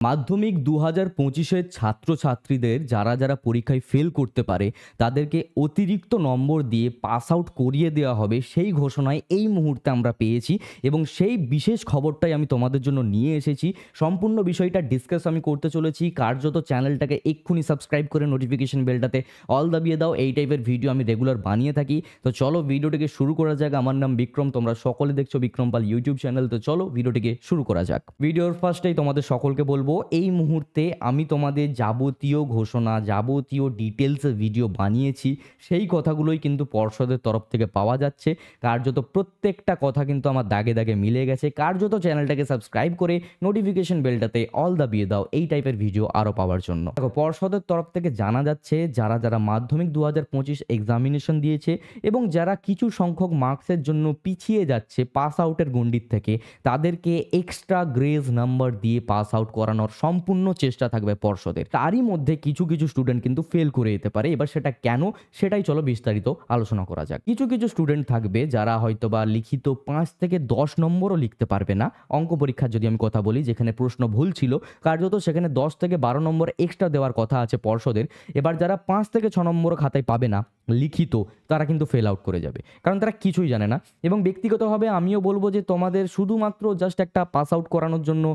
মাধ্যমিক ২০২৫-এর ছাত্রছাত্রীদের যারা পরীক্ষায় ফেল করতে পারে, তাদেরকে অতিরিক্ত নম্বর দিয়ে পাস আউট করিয়ে দেওয়া হবে, সেই ঘোষণায় এই মুহূর্তে আমরা পেয়েছি এবং সেই বিশেষ খবরটাই আমি তোমাদের জন্য নিয়ে এসেছি। সম্পূর্ণ বিষয়টা ডিসকাস আমি করতে চলেছি। কার্যত চ্যানেলটাকে এক্ষুনি সাবস্ক্রাইব করে নোটিফিকেশন বেলটাতে অল দাবিয়ে দাও। এই টাইপের ভিডিও আমি রেগুলার বানিয়ে থাকি। তো চলো ভিডিওটিকে শুরু করা যাক। আমার নাম বিক্রম, তোমরা সকলে দেখছো বিক্রম পাল ইউটিউব চ্যানেল। তো চলো ভিডিওটিকে শুরু করা যাক। ভিডিওর ফার্স্টেই তোমাদের সকলকে বলবো, এই মুহূর্তে আমি তোমাদের যাবতীয় ঘোষণা, যাবতীয় ডিটেলসে ভিডিও বানিয়েছি, সেই কথাগুলোই কিন্তু পর্ষদের তরফ থেকে পাওয়া যাচ্ছে। কার্যত প্রত্যেকটা কথা কিন্তু আমার দাগে দাগে মিলে গেছে। কার্যত চ্যানেলটাকে সাবস্ক্রাইব করে নোটিফিকেশন বেলটাতে অল দাবিয়ে দাও এই টাইপের ভিডিও আরও পাওয়ার জন্য। দেখো, পর্ষদের তরফ থেকে জানা যাচ্ছে যারা মাধ্যমিক ২০২৫ এক্সামিনেশন দিয়েছে এবং যারা কিছু সংখ্যক মার্কসের জন্য পিছিয়ে যাচ্ছে পাস আউটের গণ্ডির থেকে, তাদেরকে এক্সট্রা গ্রেস নাম্বার দিয়ে পাস আউট করানোর সম্পূর্ণ চেষ্টা থাকবে পর্ষদের। তারই মধ্যে কিছু স্টুডেন্ট কিন্তু ফেল করে যেতে পারে। এবার সেটা কেন, সেটাই চলো বিস্তারিত আলোচনা করা যাক। কিছু স্টুডেন্ট থাকবে যারা হয়তোবা লিখিত ৫ থেকে ১০ নম্বরও লিখতে পারবে না। অঙ্ক পরীক্ষার যদি আমি কথা বলি, যেখানে প্রশ্ন ভুল ছিল, কার্যত সেখানে ১০ থেকে ১২ নম্বর এক্সট্রা দেওয়ার কথা আছে পর্ষদের। এবার যারা ৫ থেকে ৬ নম্বরও খাতায় পাবে না লিখিত, তারা কিন্তু ফেল আউট করে যাবে, কারণ তারা কিছুই জানে না। এবং ব্যক্তিগতভাবে আমিও বলবো যে তোমাদের শুধুমাত্র জাস্ট একটা পাস আউট করানোর জন্য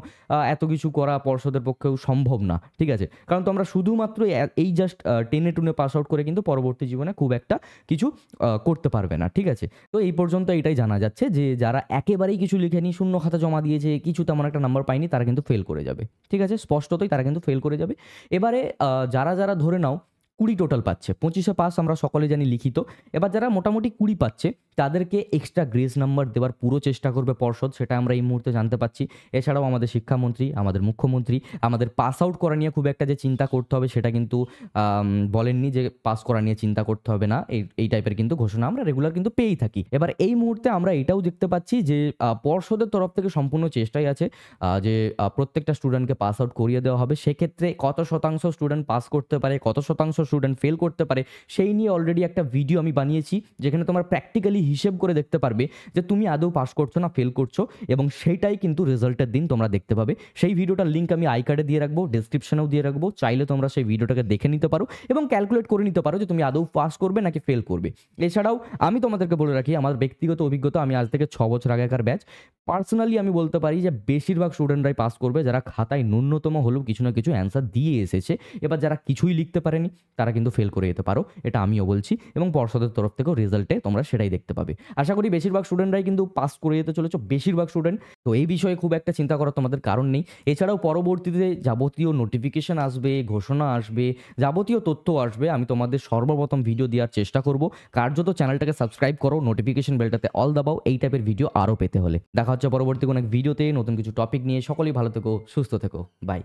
এত কিছু করা পর্ষদের পক্ষেও সম্ভব না, ঠিক আছে? কারণ তোমরা শুধুমাত্র এই জাস্ট টেনে টুনে পাস আউট করে কিন্তু পরবর্তী জীবনে খুব একটা কিছু করতে পারবে না, ঠিক আছে? তো এই পর্যন্ত এটাই জানা যাচ্ছে যে যারা একেবারেই কিছু লিখেনি, শূন্য খাতা জমা দিয়েছে, কিছু তেমন একটা নাম্বার পায়নি, তারা কিন্তু ফেল করে যাবে, ঠিক আছে? স্পষ্টতই তারা কিন্তু ফেল করে যাবে। এবারে যারা ধরে নাও ২০ টোটাল পাচ্ছে, ২৫-এ পাস আমরা সকলে জানি লিখিত। এবার যারা মোটামুটি ২০ পাচ্ছে, তাদেরকে এক্সট্রা গ্রেস নাম্বার দেওয়ার পুরো চেষ্টা করবে পর্ষদ, সেটা আমরা এই মুহূর্তে জানতে পাচ্ছি। এছাড়াও আমাদের শিক্ষামন্ত্রী, আমাদের মুখ্যমন্ত্রী আমাদের পাস আউট করা নিয়ে খুব একটা যে চিন্তা করতে হবে সেটা কিন্তু বলেননি, যে পাস করা নিয়ে চিন্তা করতে হবে না। এই টাইপের কিন্তু ঘোষণা আমরা রেগুলার কিন্তু পেয়েই থাকি। এবার এই মুহূর্তে আমরা এটাও দেখতে পাচ্ছি যে পর্ষদের তরফ থেকে সম্পূর্ণ চেষ্টাই আছে যে প্রত্যেকটা স্টুডেন্টকে পাস আউট করিয়ে দেওয়া হবে। সেক্ষেত্রে কত শতাংশ স্টুডেন্ট পাস করতে পারে, কত শতাংশ স্টুডেন্ট ফেল করতে পারে, সেই নিয়ে অলরেডি একটা ভিডিও আমি বানিয়েছি, যেখানে তোমরা প্র্যাকটিক্যালি হিসেব করে দেখতে পারবে যে তুমি আদৌ পাস করছো না ফেল করছো, এবং সেইটাই কিন্তু রেজাল্টের দিন তোমরা দেখতে পাবে। সেই ভিডিওটার লিঙ্ক আমি আই কার্ডে দিয়ে রাখবো, ডেসক্রিপশনেও দিয়ে রাখবো। চাইলে তোমরা সেই ভিডিওটাকে দেখে নিতে পারো এবং ক্যালকুলেট করে নিতে পারো যে তুমি আদৌ পাস করবে নাকি ফেল করবে। এছাড়াও আমি তোমাদেরকে বলে রাখি, আমার ব্যক্তিগত অভিজ্ঞতা, আমি আজ থেকে ৬ বছর আগেকার ব্যাচ, পার্সোনালি আমি বলতে পারি যে বেশিরভাগ স্টুডেন্টরাই পাস করবে যারা খাতায় ন্যূনতম হলেও কিছু না কিছু অ্যান্সার দিয়ে এসেছে। এবার যারা কিছুই লিখতে পারেনি, তারা কিন্তু ফেল করে যেতে পারো, এটা আমিও বলছি, এবং পর্ষদের তরফ থেকেও রেজাল্টে তোমরা সেটাই দেখতে পাবে। আশা করি বেশিরভাগ স্টুডেন্টরাই কিন্তু পাস করে যেতে চলেছো, বেশিরভাগ স্টুডেন্ট। তো এই বিষয়ে খুব একটা চিন্তা করার তোমাদের কারণ নেই। এছাড়াও পরবর্তীতে যাবতীয় নোটিফিকেশন আসবে, ঘোষণা আসবে, যাবতীয় তথ্য আসবে, আমি তোমাদের সর্বপ্রথম ভিডিও দেওয়ার চেষ্টা করব। কার্যত চ্যানেলটাকে সাবস্ক্রাইব করো, নোটিফিকেশন বেলটাতে অল দাবাও এই টাইপের ভিডিও আরও পেতে হলে। দেখা হচ্ছে পরবর্তী কোনো এক ভিডিওতে নতুন কিছু টপিক নিয়ে। সকলেই ভালো থেকো, সুস্থ থেকো, বাই।